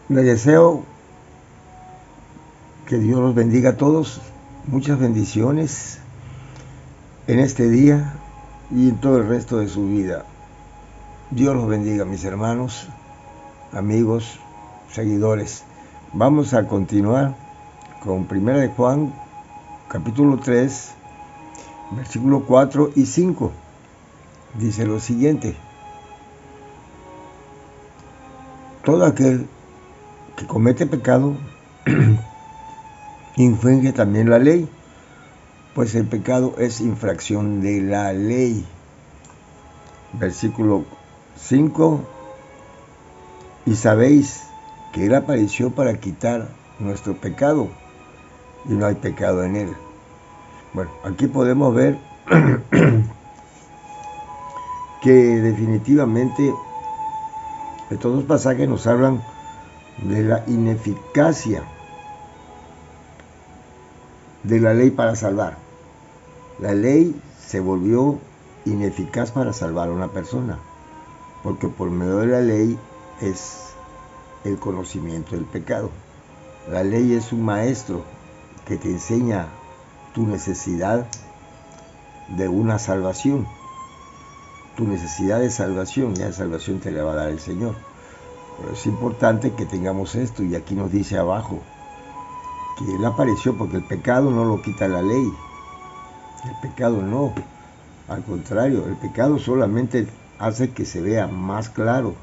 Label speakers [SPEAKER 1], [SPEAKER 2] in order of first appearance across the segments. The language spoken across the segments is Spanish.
[SPEAKER 1] Les deseo que Dios los bendiga a todos, muchas bendiciones en este día y en todo el resto de su vida. Dios los bendiga, mis hermanos, amigos, seguidores. Vamos a continuar con 1 de Juan, capítulo 3, versículo 4 y 5. Dice lo siguiente: todo aquel que comete pecado infringe también la ley, pues el pecado es infracción de la ley. Versículo 5: y sabéis que Él apareció para quitar nuestro pecado, y no hay pecado en Él. Bueno, aquí podemos ver que definitivamente estos dos pasajes nos hablan de la ineficacia de la ley para salvar. La ley se volvió ineficaz para salvar a una persona, porque por medio de la ley es el conocimiento del pecado. La ley es un maestro que te enseña tu necesidad de una salvación, tu necesidad de salvación, ya la salvación te la va a dar el Señor. Pero es importante que tengamos esto, y aquí nos dice abajo que Él apareció porque el pecado no lo quita la ley. El pecado no, al contrario, el pecado solamente hace que se vea más claro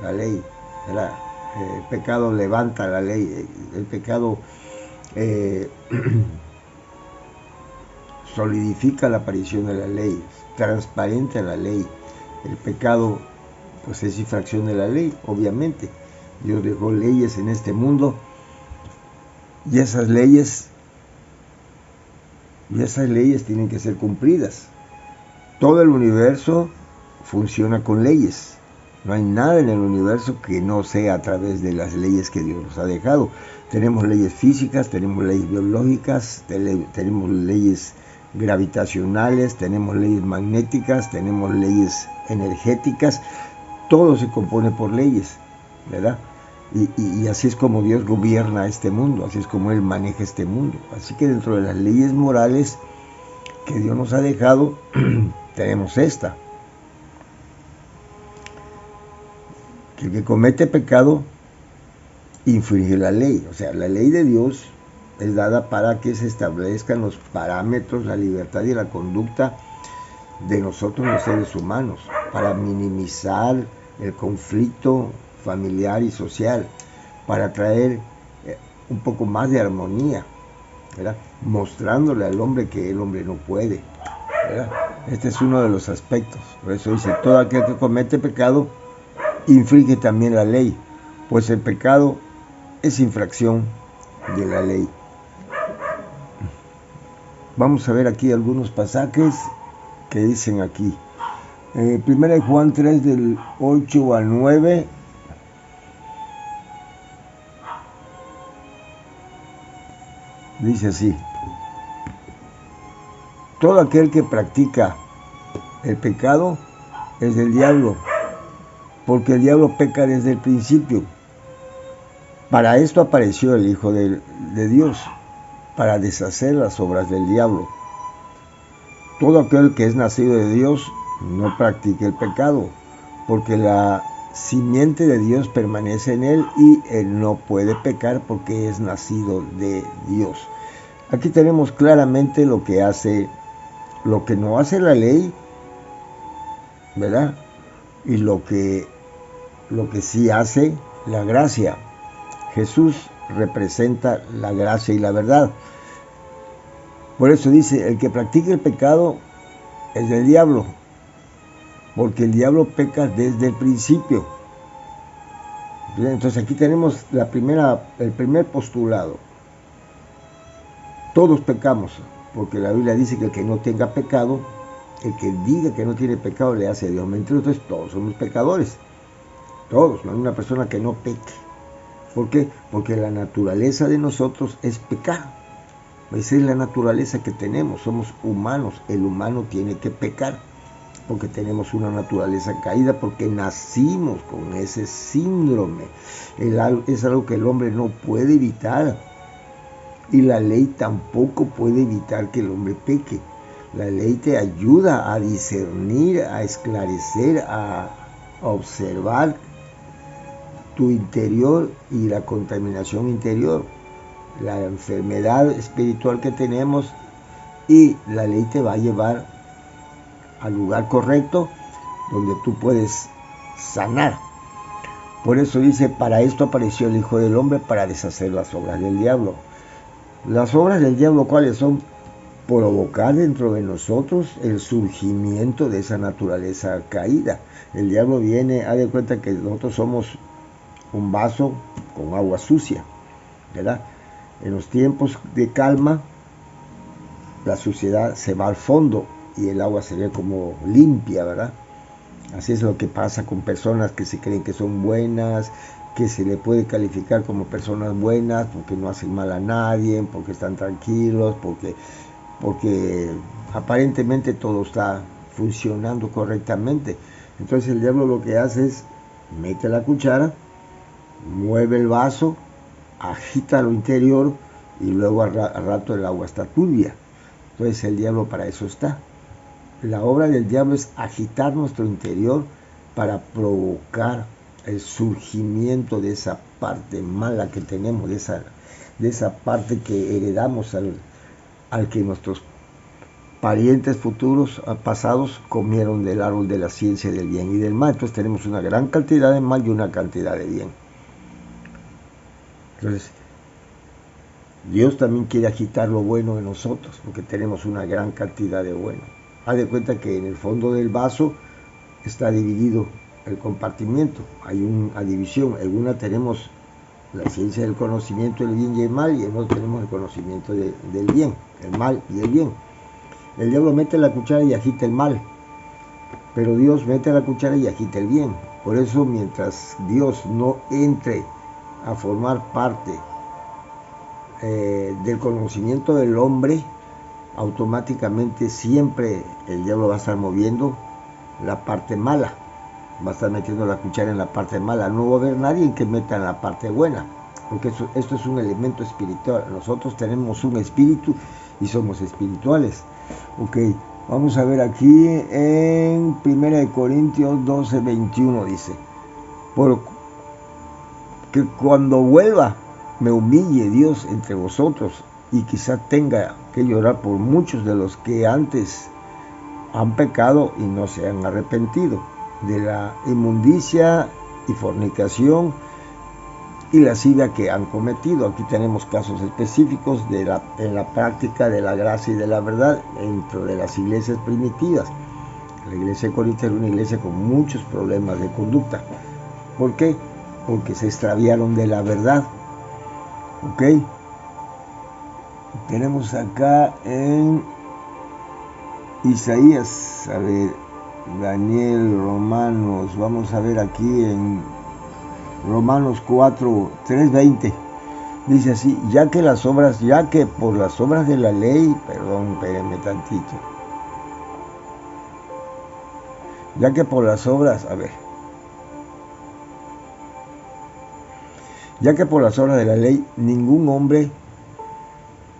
[SPEAKER 1] la ley, ¿verdad? El pecado levanta la ley, el pecado solidifica la aparición de la ley, transparente la ley. El pecado pues es infracción de la ley, obviamente. Dios dejó leyes en este mundo, y esas leyes tienen que ser cumplidas. Todo el universo funciona con leyes. No hay nada en el universo que no sea a través de las leyes que Dios nos ha dejado. Tenemos leyes físicas, tenemos leyes biológicas, tenemos leyes gravitacionales, tenemos leyes magnéticas, tenemos leyes energéticas. Todo se compone por leyes, ¿verdad? Y así es como Dios gobierna este mundo, así es como Él maneja este mundo. Así que dentro de las leyes morales que Dios nos ha dejado, tenemos esta: que el que comete pecado infringe la ley. O sea, la ley de Dios es dada para que se establezcan los parámetros, la libertad y la conducta de nosotros los seres humanos, para minimizar el conflicto familiar y social, para traer un poco más de armonía, ¿verdad? Mostrándole al hombre que el hombre no puede, ¿verdad? Este es uno de los aspectos. Por eso dice: todo aquel que comete pecado infringe también la ley, pues el pecado es infracción de la ley. Vamos a ver aquí algunos pasajes que dicen aquí. 1 Juan 3 del 8 al 9. Dice así: todo aquel que practica el pecado es del diablo, porque el diablo peca desde el principio. Para esto apareció el Hijo de Dios, para deshacer las obras del diablo. Todo aquel que es nacido de Dios no practica el pecado, porque la simiente de Dios permanece en él, y él no puede pecar porque es nacido de Dios. Aquí tenemos claramente lo que no hace la ley, ¿verdad? Y lo que sí hace la gracia. Jesús representa la gracia y la verdad. Por eso dice: el que practica el pecado es del diablo, porque el diablo peca desde el principio. Entonces aquí tenemos el primer postulado. Todos pecamos, porque la Biblia dice que el que no tenga pecado, el que diga que no tiene pecado, le hace a Dios mentira. Entonces todos somos pecadores, todos, no hay una persona que no peque. ¿Por qué? Porque la naturaleza de nosotros es pecar. Esa es la naturaleza que tenemos, somos humanos, el humano tiene que pecar. porque tenemos una naturaleza caída, porque nacimos con ese síndrome. Es algo que el hombre no puede evitar, y la ley tampoco puede evitar que el hombre peque. La ley te ayuda a discernir, a esclarecer, a observar tu interior y la contaminación interior, la enfermedad espiritual que tenemos, y la ley te va a llevar al lugar correcto donde tú puedes sanar. Por eso dice, para esto apareció el Hijo del Hombre, para deshacer las obras del diablo. Las obras del diablo, ¿cuáles son? Provocar dentro de nosotros el surgimiento de esa naturaleza caída. El diablo viene, haz de cuenta que nosotros somos un vaso con agua sucia, ¿verdad? En los tiempos de calma, la suciedad se va al fondo y el agua se ve como limpia, ¿verdad? Así es lo que pasa con personas que se creen que son buenas, que se le puede calificar como personas buenas porque no hacen mal a nadie, porque están tranquilos, porque aparentemente todo está funcionando correctamente. Entonces el diablo lo que hace es, mete la cuchara, mueve el vaso, agita lo interior y luego al rato el agua está turbia. Entonces el diablo para eso está. La obra del diablo es agitar nuestro interior para provocar el surgimiento de esa parte mala que tenemos, de esa parte que heredamos al que nuestros parientes futuros, pasados, comieron del árbol de la ciencia del bien y del mal. Entonces tenemos una gran cantidad de mal y una cantidad de bien. Entonces Dios también quiere agitar lo bueno de nosotros, porque tenemos una gran cantidad de bueno. Haz de cuenta que en el fondo del vaso está dividido el compartimiento, hay una división. En una tenemos la ciencia del conocimiento del bien y el mal, y en otra tenemos el conocimiento del bien, el mal y el bien. El diablo mete la cuchara y agita el mal, pero Dios mete la cuchara y agita el bien. Por eso, mientras Dios no entre a formar parte del conocimiento del hombre, automáticamente siempre el diablo va a estar moviendo la parte mala, va a estar metiendo la cuchara en la parte mala. No va a haber nadie que meta en la parte buena, porque esto es un elemento espiritual. Nosotros tenemos un espíritu y somos espirituales. Ok, vamos a ver aquí en 1 Corintios 12, 21 dice, porque cuando vuelva me humille Dios entre vosotros, y quizá tenga que llorar por muchos de los que antes han pecado y no se han arrepentido de la inmundicia y fornicación y lascivia que han cometido. Aquí tenemos casos específicos en la práctica de la gracia y de la verdad dentro de las iglesias primitivas. La iglesia de Corinto era una iglesia con muchos problemas de conducta. ¿Por qué? Porque se extraviaron de la verdad. ¿Ok? Tenemos acá en Isaías, a ver, Daniel, Romanos, vamos a ver aquí en Romanos 4, 3:20, dice así, ya que por las obras de la ley, perdón, espérenme tantito, ya que por las obras, ya que por las obras de la ley ningún hombre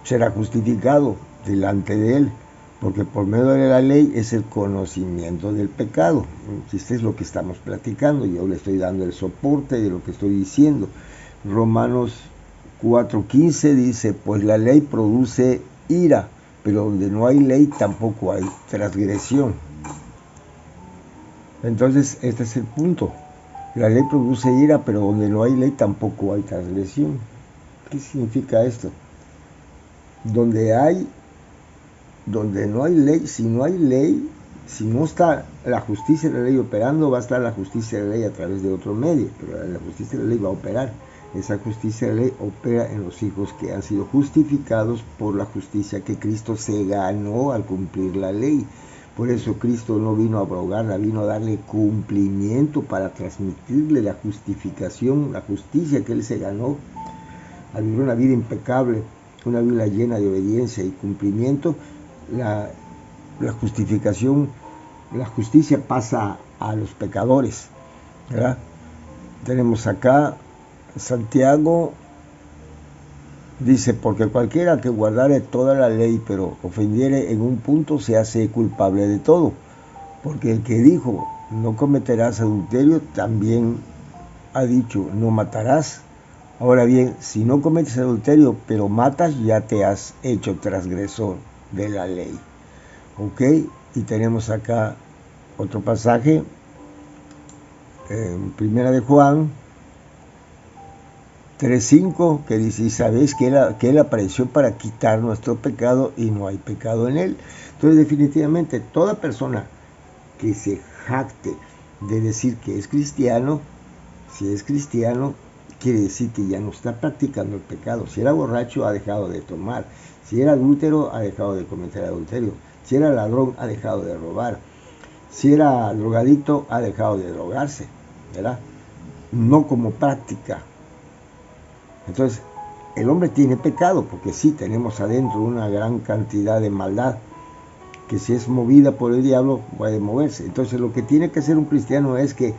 [SPEAKER 1] será justificado delante de él, porque por medio de la ley es el conocimiento del pecado. Este es lo que estamos platicando, yo le estoy dando el soporte de lo que estoy diciendo. Romanos 4:15 dice, pues la ley produce ira, pero donde no hay ley tampoco hay transgresión. Entonces este es el punto, la ley produce ira, pero donde no hay ley tampoco hay transgresión. ¿Qué significa esto? Donde no hay ley, si no está la justicia de la ley operando, va a estar la justicia de la ley a través de otro medio, pero la justicia de la ley va a operar. Esa justicia de la ley opera en los hijos que han sido justificados por la justicia que Cristo se ganó al cumplir la ley. Por eso Cristo no vino a abrogarla, vino a darle cumplimiento para transmitirle la justificación, la justicia que Él se ganó al vivir una vida impecable, una vida llena de obediencia y cumplimiento. La justificación la justicia pasa a los pecadores, ¿verdad? Tenemos acá Santiago, dice, porque cualquiera que guardare toda la ley, pero ofendiere en un punto, se hace culpable de todo. Porque el que dijo, no cometerás adulterio, también ha dicho, no matarás. Ahora bien, si no cometes adulterio, pero matas, ya te has hecho transgresor de la ley. ¿Ok? Y tenemos acá otro pasaje, en Primera de Juan 3:5, que dice, y sabéis que él apareció para quitar nuestro pecado y no hay pecado en él. Entonces, definitivamente, toda persona que se jacte de decir que es cristiano, si es cristiano, quiere decir que ya no está practicando el pecado. Si era borracho, ha dejado de tomar. Si era adúltero, ha dejado de cometer adulterio. Si era ladrón, ha dejado de robar. Si era drogadicto, ha dejado de drogarse, ¿verdad? No como práctica. Entonces, el hombre tiene pecado, porque sí, tenemos adentro una gran cantidad de maldad, que si es movida por el diablo, puede moverse. Entonces, lo que tiene que hacer un cristiano es que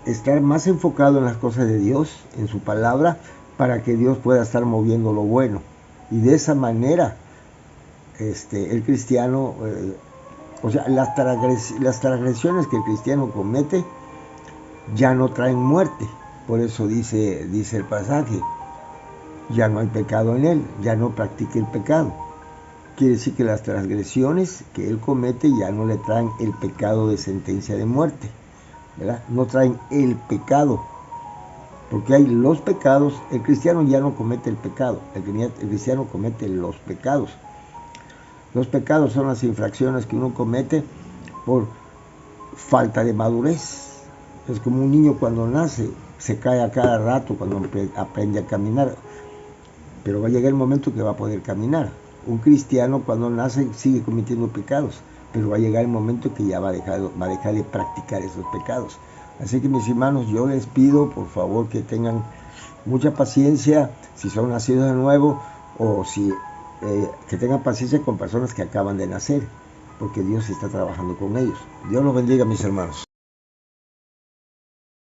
[SPEAKER 1] estar más enfocado en las cosas de Dios, en su palabra, para que Dios pueda estar moviendo lo bueno. Y de esa manera, el cristiano, o sea, las transgresiones que el cristiano comete ya no traen muerte. Por eso dice el pasaje, ya no hay pecado en él, ya no practique el pecado. Quiere decir que las transgresiones que él comete ya no le traen el pecado de sentencia de muerte, ¿verdad? No traen el pecado, porque hay los pecados. El cristiano ya no comete el pecado, el cristiano comete los pecados. Los pecados son las infracciones que uno comete por falta de madurez. Es como un niño cuando nace, se cae a cada rato cuando aprende a caminar, pero va a llegar el momento que va a poder caminar. Un cristiano cuando nace sigue cometiendo pecados, pero va a llegar el momento que ya va a dejar de practicar esos pecados. Así que, mis hermanos, yo les pido por favor que tengan mucha paciencia si son nacidos de nuevo, o si que tengan paciencia con personas que acaban de nacer, porque Dios está trabajando con ellos. Dios los bendiga, mis hermanos.